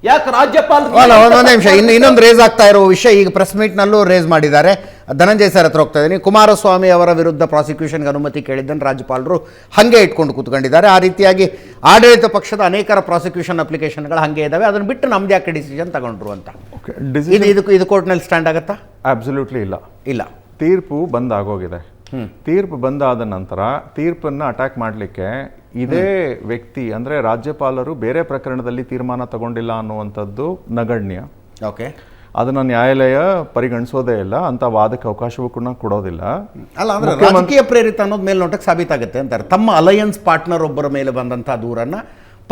ಯಾಕೆ ರಾಜ್ಯಪಾಲ ಒಂದೊಂದು ನಿಮಿಷ ಇನ್ನೊಂದು ರೇಸ್ ಆಗ್ತಾ ಇರೋ ವಿಷಯ ಈಗ ಪ್ರೆಸ್ ಮೀಟ್ನಲ್ಲೂ ರೇಸ್ ಮಾಡಿದ್ದಾರೆ. ಧನಂಜಯ ಸರ್ ಹತ್ರ ಹೋಗ್ತಾ ಇದ್ದೀನಿ. ಕುಮಾರಸ್ವಾಮಿ ಅವರ ವಿರುದ್ಧ ಪ್ರಾಸಿಕ್ಯೂಷನ್ಗೆ ಅನುಮತಿ ಕೇಳಿದ್ದನ್ನು ರಾಜ್ಯಪಾಲರು ಹಾಗೆ ಇಟ್ಕೊಂಡು ಕೂತ್ಕೊಂಡಿದ್ದಾರೆ. ಆ ರೀತಿಯಾಗಿ ಆಡಳಿತ ಪಕ್ಷದ ಅನೇಕರ ಪ್ರಾಸಿಕ್ಯೂಷನ್ ಅಪ್ಲಿಕೇಶನ್ಗಳು ಹಾಗೆ ಇದ್ದಾವೆ. ಅದನ್ನು ಬಿಟ್ಟು ನಮ್ದು ಯಾಕೆ ಡಿಸಿಷನ್ ತಗೊಂಡ್ರು ಅಂತ ಇದು ಕೋರ್ಟ್ನಲ್ಲಿ ಸ್ಟ್ಯಾಂಡ್ ಆಗುತ್ತಾ? ಅಬ್ಸಲ್ಯೂಟ್ಲಿ ಇಲ್ಲ. ತೀರ್ಪು ಬಂದಾಗೋಗಿದೆ. ತೀರ್ಪು ಬಂದಾದ ನಂತರ ತೀರ್ಪನ್ನು ಅಟ್ಯಾಕ್ ಮಾಡಲಿಕ್ಕೆ ಇದೇ ವ್ಯಕ್ತಿ ಅಂದರೆ ರಾಜ್ಯಪಾಲರು ಬೇರೆ ಪ್ರಕರಣದಲ್ಲಿ ತೀರ್ಮಾನ ತಗೊಂಡಿಲ್ಲ ಅನ್ನುವಂಥದ್ದು ನಗಣ್ಯ. ಓಕೆ, ಅದನ್ನ ನ್ಯಾಯಾಲಯ ಪರಿಗಣಿಸೋದೇ ಇಲ್ಲ, ಅಂತ ವಾದಕ್ಕೆ ಅವಕಾಶವೂ ಕೂಡ ಕೊಡೋದಿಲ್ಲ. ಅಲ್ಲ ಅಂದ್ರೆ ರಾಜಕೀಯ ಪ್ರೇರಿತ ಅನ್ನೋದು ಮೇಲ್ನೋಟಕ್ಕೆ ಸಾಬೀತಾಗುತ್ತೆ ಅಂತಾರೆ. ತಮ್ಮ ಅಲಯನ್ಸ್ ಪಾರ್ಟ್ನರ್ ಒಬ್ಬರ ಮೇಲೆ ಬಂದಂತಹ ದೂರನ್ನ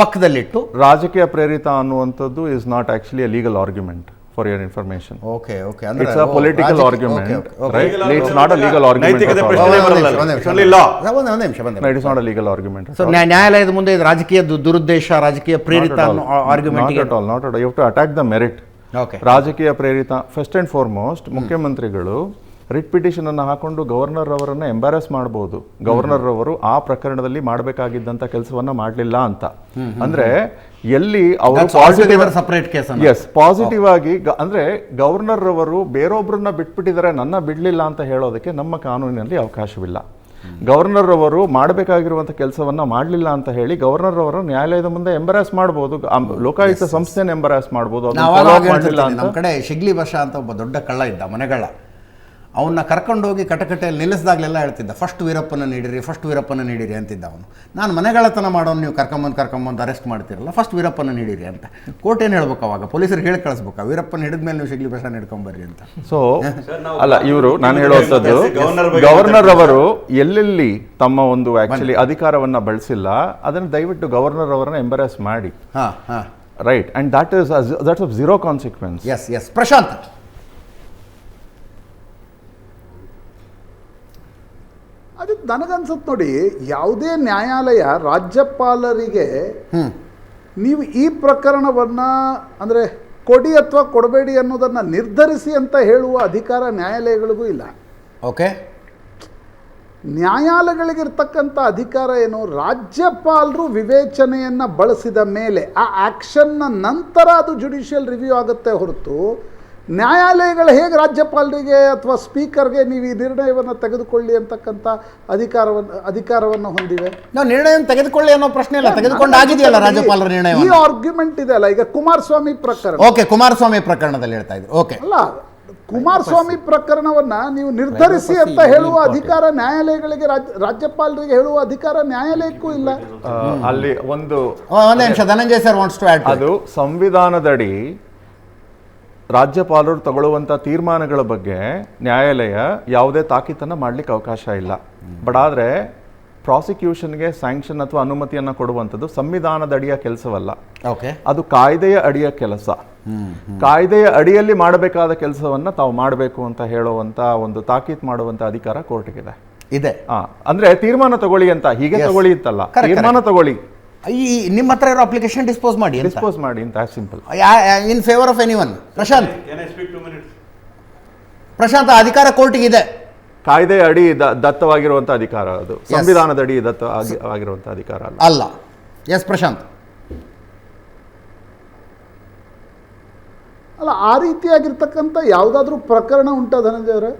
ಪಕ್ಕದಲ್ಲಿಟ್ಟು ರಾಜಕೀಯ ಪ್ರೇರಿತ ಅನ್ನುವಂಥದ್ದು is not actually A legal argument for your information. Okay. It's a political argument, right? It's not a legal argument. It is not a legal argument. So ನ್ಯಾಯಾಲಯದ ಮುಂದೆ ಇದು ರಾಜಕೀಯ ದುರುದ್ದೇಶ, ರಾಜಕೀಯ ಪ್ರೇರಿತ argument not at all. You have to attack the merit. Okay. ರಾಜಕೀಯ ಪ್ರೇರಿತ first and foremost ಮುಖ್ಯಮಂತ್ರಿಗಳು writ petition ಅನ್ನು ಹಾಕೊಂಡು ಗವರ್ನರ್ ಅವರನ್ನ ಎಂಬಾರಸ್ ಮಾಡಬಹುದು. ಗವರ್ನರ್ ಅವರು ಆ ಪ್ರಕರಣದಲ್ಲಿ ಮಾಡಬೇಕಾಗಿದ್ದಂತ ಕೆಲಸವನ್ನ ಮಾಡಲಿಲ್ಲ ಅಂತ. ಅಂದ್ರೆ ಎಲ್ಲಿ ಅವರು ಪಾಸಿಟಿವ್ ಆಗಿ ಅಂದ್ರೆ ಗವರ್ನರ್ ಅವರು ಬೇರೊಬ್ಬರನ್ನ ಬಿಟ್ಬಿಟ್ಟಿದ್ದಾರೆ, ನನ್ನ ಬಿಡ್ಲಿಲ್ಲ ಅಂತ ಹೇಳೋದಕ್ಕೆ ನಮ್ಮ ಕಾನೂನಿನಲ್ಲಿ ಅವಕಾಶವಿಲ್ಲ. ಗವರ್ನರ್ ಅವರು ಮಾಡಬೇಕಾಗಿರುವಂತ ಕೆಲಸವನ್ನ ಮಾಡಲಿಲ್ಲ ಅಂತ ಹೇಳಿ ಗವರ್ನರ್ ಅವರು ನ್ಯಾಯಾಲಯದ ಮುಂದೆ ಎಂಬರಾಸ್ ಮಾಡಬಹುದು, ಲೋಕಾಯುಕ್ತ ಸಂಸ್ಥೆನ ಎಂಬರಾಸ್ ಮಾಡಬಹುದು. ನಮ್ಮ ಕಡೆ ಶಿಗ್ಲಿ ಬಷ ಅಂತ ಒಬ್ಬ ದೊಡ್ಡ ಕಳ್ಳ ಇದ್ದ, ಮನೆಗಳ. ಅವನ್ನ ಕರ್ಕೊಂಡೋಗಿ ಕಟಕಟೆಯಲ್ಲಿ ನಿಲ್ಲಿಸಿದಾಗಲೆಲ್ಲ ಹೇಳ್ತಿದ್ದ, ಫಸ್ಟ್ ವೀರಪ್ಪನ ನೀಡಿರಿ ಅಂತಿದ್ದ ಅವನು. ನಾನು ಮನೆಗಳತನ ಮಾಡೋನು ನೀವು ಕರ್ಕೊಂಬಂದು ಅರೆಸ್ಟ್ ಮಾಡ್ತಿರಲ್ಲ, ಫಸ್ಟ್ ವೀರಪ್ಪನ ನೀಡಿರಿ ಅಂತ. ಕೋರ್ಟ್ ಏನು ಹೇಳ್ಬೇಕು ಅವಾಗ? ಪೊಲೀಸರಿಗೆ ಹೇಳಿ ಕಳಿಸ್ಬೇಕು, ವೀರಪ್ಪನ ಹಿಡಿದ್ಮೇಲೆ ನೀವು ಶಿಗ್ಲಿ ಬಷಾನ ಹಿಡ್ಕೊಂಬರ್ರಿ ಅಂತ. ಸೊ ಅಲ್ಲ, ಇವರು ನಾನು ಹೇಳುವಂಥದ್ದು ಗವರ್ನರ್ ಅವರು ಎಲ್ಲೆಲ್ಲಿ ತಮ್ಮ ಒಂದು ಆಕ್ಚುಲಿ ಅಧಿಕಾರವನ್ನ ಬಳಸಿಲ್ಲ ಅದನ್ನು ದಯವಿಟ್ಟು ಗವರ್ನರ್ ಅವರನ್ನ ಎಂಬರಾಸ್ ಮಾಡಿ. Right, and that's of zero consequence. Yes Prashant. ಅದು ನನಗನ್ಸುತ್ತೆ ನೋಡಿ, ಯಾವುದೇ ನ್ಯಾಯಾಲಯ ರಾಜ್ಯಪಾಲರಿಗೆ ನೀವು ಈ ಪ್ರಕರಣವನ್ನು ಅಂದರೆ ಕೊಡಿ ಅಥವಾ ಕೊಡಬೇಡಿ ಅನ್ನೋದನ್ನು ನಿರ್ಧರಿಸಿ ಅಂತ ಹೇಳುವ ಅಧಿಕಾರ ನ್ಯಾಯಾಲಯಗಳಿಗೂ ಇಲ್ಲ. ಓಕೆ, ನ್ಯಾಯಾಲಯಗಳಿಗಿರ್ತಕ್ಕಂಥ ಅಧಿಕಾರ ಏನು? ರಾಜ್ಯಪಾಲರು ವಿವೇಚನೆಯನ್ನು ಬಳಸಿದ ಮೇಲೆ ಆ ಆ್ಯಕ್ಷನ್ನ ನಂತರ ಅದು ಜುಡಿಷಿಯಲ್ ರಿವ್ಯೂ ಆಗುತ್ತೆ ಹೊರತು ನ್ಯಾಯಾಲಯಗಳು ಹೇಗೆ ರಾಜ್ಯಪಾಲರಿಗೆ ಅಥವಾ ಸ್ಪೀಕರ್ಗೆ ನೀವು ಈ ನಿರ್ಣಯವನ್ನು ತೆಗೆದುಕೊಳ್ಳಿ ಅಂತಕ್ಕಂಥ ಅಧಿಕಾರವನ್ನು ಹೊಂದಿವೆ? ನಾವು ನಿರ್ಣಯ ತೆಗೆದುಕೊಳ್ಳಿ ಅನ್ನೋ ಪ್ರಶ್ನೆ ಇಲ್ಲ, ತೆಗೆದುಕೊಂಡಾಗಿದೆಯಲ್ಲ ರಾಜ್ಯಪಾಲರ ನಿರ್ಣಯ. ಈ ಆರ್ಗ್ಯುಮೆಂಟ್ ಇದೆ ಅಲ್ಲ, ಈಗ ಕುಮಾರಸ್ವಾಮಿ ಪ್ರಕರಣ. ಓಕೆ, ಕುಮಾರಸ್ವಾಮಿ ಪ್ರಕರಣದಲ್ಲಿ ಹೇಳ್ತಾ ಇದ್ರು. ಓಕೆ, ಅಲ್ಲ, ಕುಮಾರಸ್ವಾಮಿ ಪ್ರಕರಣವನ್ನ ನೀವು ನಿರ್ಧರಿಸಿ ಅಂತ ಹೇಳುವ ಅಧಿಕಾರ ನ್ಯಾಯಾಲಯಗಳಿಗೆ, ರಾಜ್ಯಪಾಲರಿಗೆ ಹೇಳುವ ಅಧಿಕಾರ ನ್ಯಾಯಾಲಯಕ್ಕೂ ಇಲ್ಲ. ಅಲ್ಲಿ ಒಂದು ನಿಮಿಷ, Dhananjay sir wants to add. ಅದು ಸಂವಿಧಾನದಡಿ ರಾಜ್ಯಪಾಲರು ತಗೊಳ್ಳುವಂಥ ತೀರ್ಮಾನಗಳ ಬಗ್ಗೆ ನ್ಯಾಯಾಲಯ ಯಾವುದೇ ತಾಕೀತನ್ನು ಮಾಡಲಿಕ್ಕೆ ಅವಕಾಶ ಇಲ್ಲ. ಬಟ್ ಆದರೆ ಪ್ರಾಸಿಕ್ಯೂಷನ್ಗೆ ಸ್ಯಾಂಕ್ಷನ್ ಅಥವಾ ಅನುಮತಿಯನ್ನು ಕೊಡುವಂಥದ್ದು ಸಂವಿಧಾನದ ಅಡಿಯ ಕೆಲಸವಲ್ಲ. ಓಕೆ, ಅದು ಕಾಯ್ದೆಯ ಅಡಿಯ ಕೆಲಸ. ಕಾಯ್ದೆಯ ಅಡಿಯಲ್ಲಿ ಮಾಡಬೇಕಾದ ಕೆಲಸವನ್ನು ತಾವು ಮಾಡಬೇಕು ಅಂತ ಹೇಳುವಂಥ ಒಂದು ತಾಕೀತು ಮಾಡುವಂಥ ಅಧಿಕಾರ ಕೋರ್ಟ್ಗಿದೆ ಇದೆ. ಅಂದ್ರೆ ತೀರ್ಮಾನ ತಗೊಳ್ಳಿ ಅಂತ, ಹೀಗೆ ತಗೊಳ್ಳಿ ಅಂತಲ್ಲ, ತೀರ್ಮಾನ ತಗೊಳ್ಳಿ. ಈ ನಿಮ್ಮ ಹತ್ರ ಇರೋ ಅಪ್ಲಿಕೇಶನ್ ಡಿಸ್ಪೋಸ್ ಮಾಡಿ ಅಂತ simple. In favour of anyone. Prashant, ಅಧಿಕಾರ ಕೋರ್ಟಿಗೆ ಇದೆ. ಕಾಯ್ದೆಯ ಅಡಿ ದತ್ತವಾಗಿರುವಂತ ಅಧಿಕಾರ, ಅದು ಸಂವಿಧಾನದ ಅಡಿ ದತ್ತವಾಗಿರುವಂತ ಅಧಿಕಾರ ಅಲ್ಲ. ಎಸ್ ಪ್ರಶಾಂತ್. ಅಲ್ಲ, ಆ ರೀತಿಯಾಗಿರ್ತಕ್ಕಂಥ ಯಾವುದಾದ್ರೂ ಪ್ರಕರಣ ಉಂಟಾ ಧನಂಜಯ ಅವರೇ?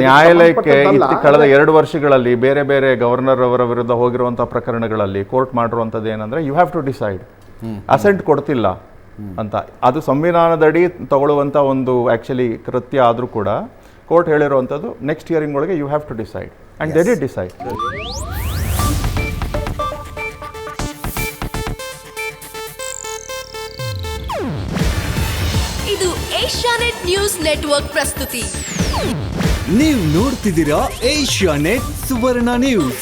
ನ್ಯಾಯಾಲಯಕ್ಕೆ ಕಳೆದ 2 ವರ್ಷಗಳಲ್ಲಿ ಬೇರೆ ಬೇರೆ ಗವರ್ನರ್ ಅವರ ವಿರುದ್ಧ ಹೋಗಿರುವಂತಹ ಪ್ರಕರಣಗಳಲ್ಲಿ ಕೋರ್ಟ್ ಮಾಡಿರುವಂಥದ್ದು ಏನಂದ್ರೆ, you have to decide. Assent ಕೊಡ್ತಿಲ್ಲ ಅಂತ, ಅದು ಸಂವಿಧಾನದಡಿ ತಗೊಳ್ಳುವಂಥ ಒಂದು ಆಕ್ಚುಲಿ ಕೃತ್ಯ ಆದರೂ ಕೂಡ ಕೋರ್ಟ್ ಹೇಳಿರುವಂಥದ್ದು ನೆಕ್ಸ್ಟ್ ಹಿಯರಿಂಗ್ ಒಳಗೆ you have to decide, and they did decide. ಇದು ಏಷ್ಯಾನೆಟ್ ನ್ಯೂಸ್ ನೆಟ್ವರ್ಕ್ ಪ್ರಸ್ತುತಿ. ನೀವು ನೋಡ್ತಿದ್ದೀರಾ ಏಷ್ಯಾನೆಟ್ ಸುವರ್ಣ ನ್ಯೂಸ್.